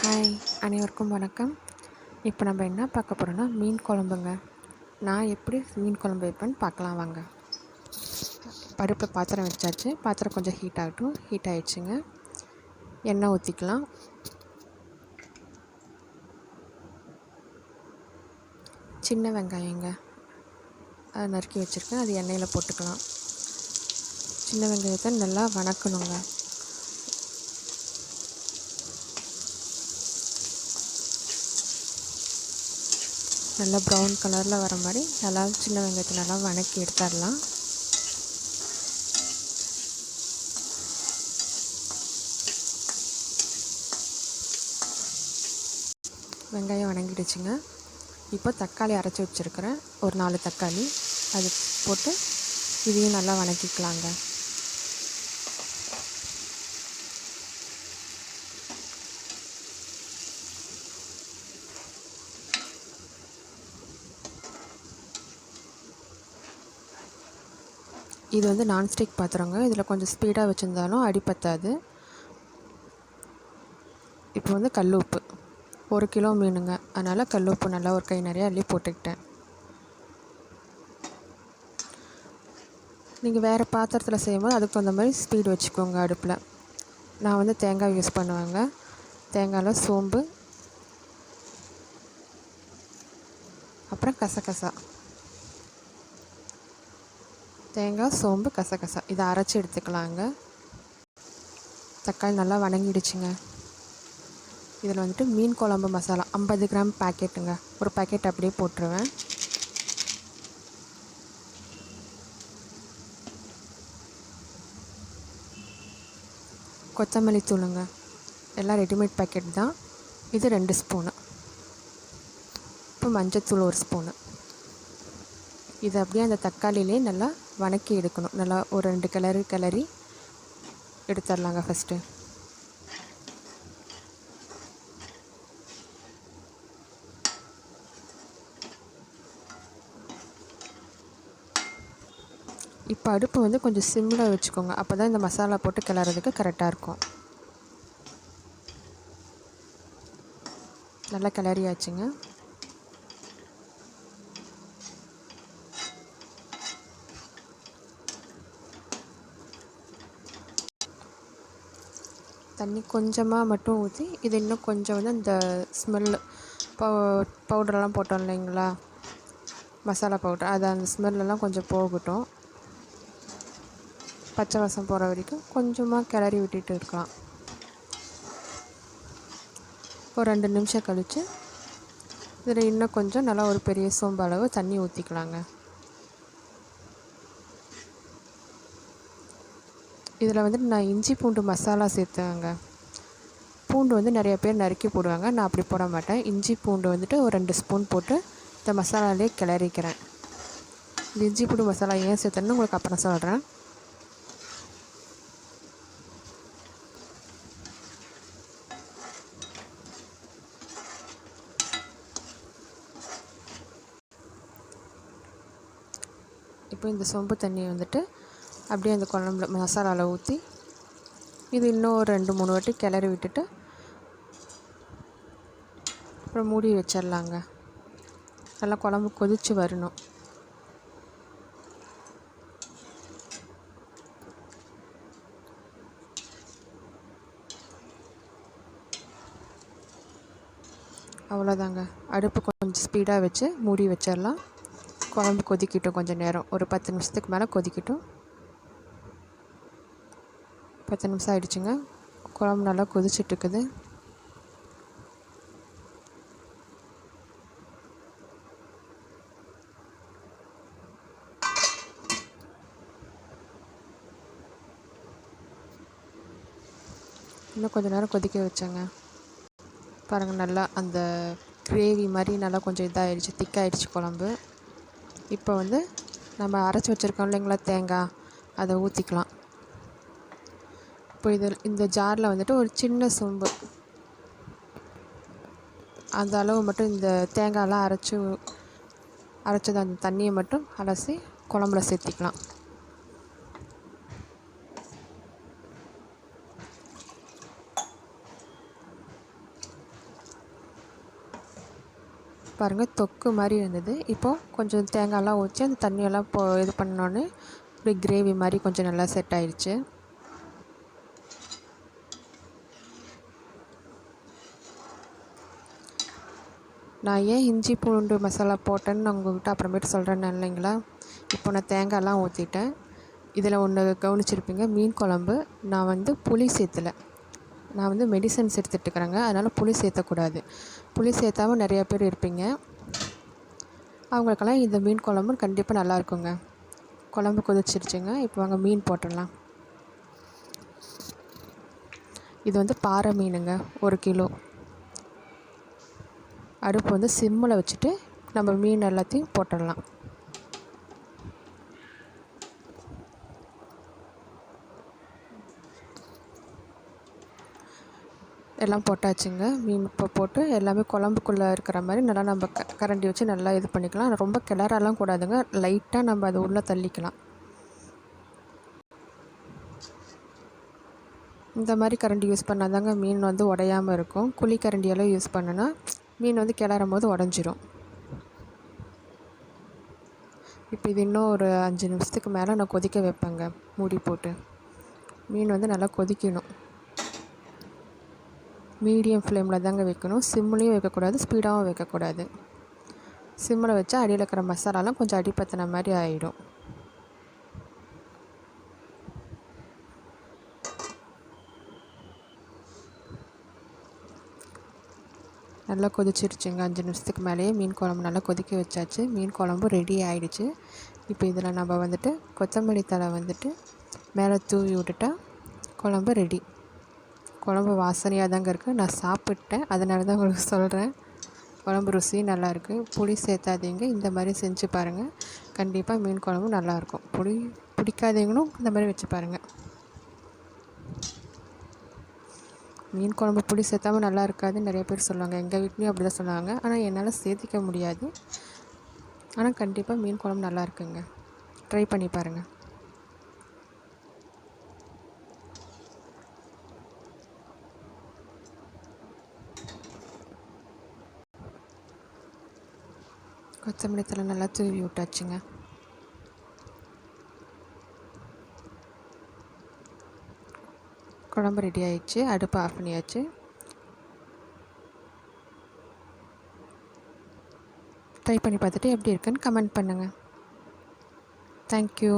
Hi, அனைவருக்கும் வணக்கம். இப்போ நம்ம என்ன பார்க்க போகிறோன்னா மீன் குழம்புங்க. நான் எப்படி மீன் குழம்பு வைப்பேன்னு பார்க்கலாம் வாங்க. அடுப்பில் பாத்திரம் வச்சாச்சு. பாத்திரம் கொஞ்சம் ஹீட் ஆகட்டும். ஹீட் ஆகிடுச்சுங்க. எண்ணெய் ஊற்றிக்கலாம். சின்ன வெங்காயங்க அதை நறுக்கி வச்சுருக்கேன். அது எண்ணெயில் போட்டுக்கலாம். சின்ன வெங்காயத்தை நல்லா வணக்கணுங்க. நல்லா ப்ரௌன் கலரில் வர மாதிரி நல்லா சின்ன வெங்காயத்தை நல்லா வணக்கி எடுத்துடலாம். வெங்காயம் வணங்கிடுச்சுங்க. இப்போ தக்காளி அரைச்சி வச்சுருக்கிறேன். ஒரு 4 தக்காளி அது போட்டு இதையும் நல்லா வணக்கிக்கலாங்க. இது வந்து நான்ஸ்டிக் பாத்திரங்க. இதில் கொஞ்சம் ஸ்பீடாக வச்சுருந்தாலும் அடி பத்தாது. இப்போ வந்து கல் உப்பு 1 கிலோ மீனுங்க. அதனால் கல் உப்பு நல்லா ஒரு கை நிறையா அள்ளி போட்டுக்கிட்டேன். நீங்கள் வேறு பாத்திரத்தில் செய்யும்போது அதுக்கு அந்த மாதிரி ஸ்பீடு வச்சுக்கோங்க அடுப்பில். நான் வந்து தேங்காய் யூஸ் பண்ணுவேங்க. தேங்காயில் சோம்பு, அப்புறம் கசகசா, தேங்காய், சோம்பு, கசகசா இதை அரைச்சி எடுத்துக்கலாங்க. தக்காளி நல்லா வணங்கிடுச்சுங்க. இதில் வந்துட்டு மீன் குழம்பு மசாலா 50 கிராம் பேக்கெட்டுங்க. ஒரு பேக்கெட் அப்படியே போட்டுருவேன். கொத்தமல்லி தூளுங்க. எல்லாம் ரெடிமேட் பேக்கெட் தான். இது 2 ஸ்பூனு. இப்போ மஞ்சத்தூள் 1 ஸ்பூனு. இது அப்படியே அந்த தக்காளியிலே நல்லா வணக்கி எடுக்கணும். நல்லா ஒரு 2 கிளறி எடுத்துடலாங்க ஃபஸ்ட்டு. இப்போ அடுப்பு வந்து கொஞ்சம் சிம்மில் வச்சுக்கோங்க. அப்போ தான் இந்த மசாலா போட்டு கிளறதுக்கு கரெக்டாக இருக்கும். நல்லா கிளறியாச்சுங்க. தண்ணி கொஞ்சமாக மட்டும் ஊற்றி இது இன்னும் கொஞ்சம் வந்து இந்த ஸ்மெல்லு பவுடரெல்லாம் போட்டோம் இல்லைங்களா, மசாலா பவுடர், அது அந்த ஸ்மெல்லாம் கொஞ்சம் போகட்டும். பச்சை வாசம் போகிற வரைக்கும் கொஞ்சமாக கிளறி விட்டுட்டு இருக்கலாம். ஒரு 2 நிமிஷம் கழித்து இதில் இன்னும் கொஞ்சம் நல்லா ஒரு பெரிய சோம்பு அளவு தண்ணி ஊற்றிக்கலாங்க. இதில் வந்துட்டு நான் இஞ்சி பூண்டு மசாலா சேர்த்தேங்க. பூண்டு வந்து நிறைய பேர் நறுக்கி போடுவாங்க. நான் அப்படி போட மாட்டேன். இஞ்சி பூண்டு வந்துட்டு ஒரு 2 ஸ்பூன் போட்டு இந்த மசாலாலே கிளறிக்கிறேன். இந்த இஞ்சி பூண்டு மசாலா ஏன் சேர்த்தேன்னு உங்களுக்கு அப்புறம் சொல்கிறேன். இப்போ இந்த சொம்பு தண்ணியை வந்துட்டு அப்படியே அந்த குழம்புல மசாலாவில் ஊற்றி இது இன்னும் ஒரு 2-3 வாட்டி கிளறி விட்டுட்டு அப்புறம் மூடி வச்சிடலாங்க. நல்லா குழம்பு கொதித்து வரணும். அவ்வளோதாங்க. அடுப்பு கொஞ்சம் ஸ்பீடாக வச்சு மூடி வச்சிடலாம். குழம்பு கொதிக்கட்டும் கொஞ்சம் நேரம். ஒரு 10 நிமிஷத்துக்கு மேலே கொதிக்கட்டும். 10 நிமிஷம் ஆகிடுச்சுங்க. குழம்பு நல்லா கொதிச்சிட்ருக்குது. இன்னும் கொஞ்சம் நேரம் கொதிக்க வச்சேங்க. பாருங்கள், நல்லா அந்த கிரேவி மாதிரி நல்லா கொஞ்சம் இதாகிடுச்சு, திக்காகிடுச்சு குழம்பு. இப்போ வந்து நம்ம அரைச்சி வச்சுருக்கோம் இல்லைங்களா தேங்காய், அதை ஊற்றிக்கலாம். இப்போ இந்த ஜாரில் வந்துட்டு ஒரு சின்ன சொம்பு அந்த அளவு மட்டும் இந்த தேங்காயெலாம் அரைச்சது அந்த தண்ணியை மட்டும் அலசி குழம்புல சேர்த்திக்கலாம். பாருங்கள் தொக்கு மாதிரி இருந்தது. இப்போது கொஞ்சம் தேங்காயெல்லாம் ஊற்றி அந்த தண்ணியெல்லாம் இது பண்ணோன்னே இப்படி கிரேவி மாதிரி கொஞ்சம் நல்லா செட் ஆயிடுச்சு. நான் ஏன் இஞ்சி பூண்டு மசாலா போட்டேன்னு நான் உங்கள்கிட்ட அப்புறமேட்டு சொல்கிறேன்னு இல்லைங்களா. இப்போ நான் தேங்காயெல்லாம் ஊற்றிட்டேன். இதில் ஒன்று கவனிச்சிருப்பீங்க, மீன் குழம்பு நான் வந்து புளி சேர்த்தலை. நான் வந்து மெடிசன்ஸ் எடுத்துகிட்டுருக்குறேங்க, அதனால் புளி சேர்த்தக்கூடாது. புளி சேர்த்தாமல் நிறையா பேர் இருப்பீங்க. அவங்களுக்கெல்லாம் இந்த மீன் குழம்பு கண்டிப்பாக நல்லாயிருக்குங்க. குழம்பு கொதிச்சிருச்சுங்க. இப்போ வாங்க மீன் போட்டுடலாம். இது வந்து பாறை மீனுங்க, 1 கிலோ. அடுப்பு வந்து சிம்மில் வச்சுட்டு நம்ம மீன் எல்லாத்தையும் போட்டுடலாம். எல்லாம் போட்டாச்சுங்க. மீன் இப்போ போட்டு எல்லாமே குழம்புக்குள்ளே இருக்கிற மாதிரி நல்லா நம்ம கரண்டி வச்சு நல்லா இது பண்ணிக்கலாம். ரொம்ப கிளறலாம் கூடாதுங்க, லைட்டாக நம்ம அதை உள்ளே தள்ளிக்கலாம். இந்த மாதிரி கரண்டி யூஸ் பண்ணால் தாங்க மீன் வந்து உடையாமல் இருக்கும். குழி கரண்டியெல்லாம் யூஸ் பண்ணுனா மீன் வந்து கிளறும் போது உடஞ்சிரும். இப்போ இது இன்னும் ஒரு 5 நிமிஷத்துக்கு மேலே நான் கொதிக்க வைப்பேங்க மூடி போட்டு. மீன் வந்து நல்லா கொதிக்கணும். மீடியம் ஃப்ளேமில் தாங்க வைக்கணும். சிம்லேயும் வைக்கக்கூடாது, ஸ்பீடாகவும் வைக்கக்கூடாது. சிம்மில் வச்சா அடியில் இருக்கிற மசாலாலாம் கொஞ்சம் அடிப்பத்தின மாதிரி ஆகிடும். நல்லா கொதிச்சிருச்சுங்க. 5 நிமிஷத்துக்கு மேலேயே மீன் குழம்பு நல்லா கொதிக்க வச்சாச்சு. மீன் குழம்பு ரெடி ஆகிடுச்சு. இப்போ இதில் நம்ம வந்துட்டு கொத்தமல்லி தழை வந்துட்டு மேலே தூவி விட்டுட்டா குழம்பு ரெடி. குழம்பு வாசனையாக தாங்க இருக்குது. நான் சாப்பிட்டேன், அதனால தான் உங்களுக்கு சொல்கிறேன். குழம்பு ருசியும் நல்லாயிருக்கு. புளி சேர்த்தாதீங்க, இந்த மாதிரி செஞ்சு பாருங்கள். கண்டிப்பாக மீன் குழம்பு நல்லாயிருக்கும். புளி பிடிக்காதீங்களும் இந்த மாதிரி வச்சு பாருங்கள். மீன் குழம்பு புளி சேர்த்தாமல் நல்லா இருக்காதுன்னு நிறைய பேர் சொல்லுவாங்க. எங்கள் வீட்லேயும் அப்படி தான் சொன்னாங்க. ஆனால் என்னால் சேர்த்திக்க முடியாது. ஆனால் கண்டிப்பாக மீன் குழம்பு நல்லா இருக்குங்க. ட்ரை பண்ணி பாருங்கள். கொத்தமல்லி தழை நல்லா தூவி விட்டாச்சுங்க. குழம்பு ரெடி ஆயிடுச்சு. அடுப்பு ஆஃப் பண்ணியாச்சு. ட்ரை பண்ணி பார்த்துட்டு எப்படி இருக்குன்னு கமெண்ட் பண்ணுங்கள். தேங்க்யூ.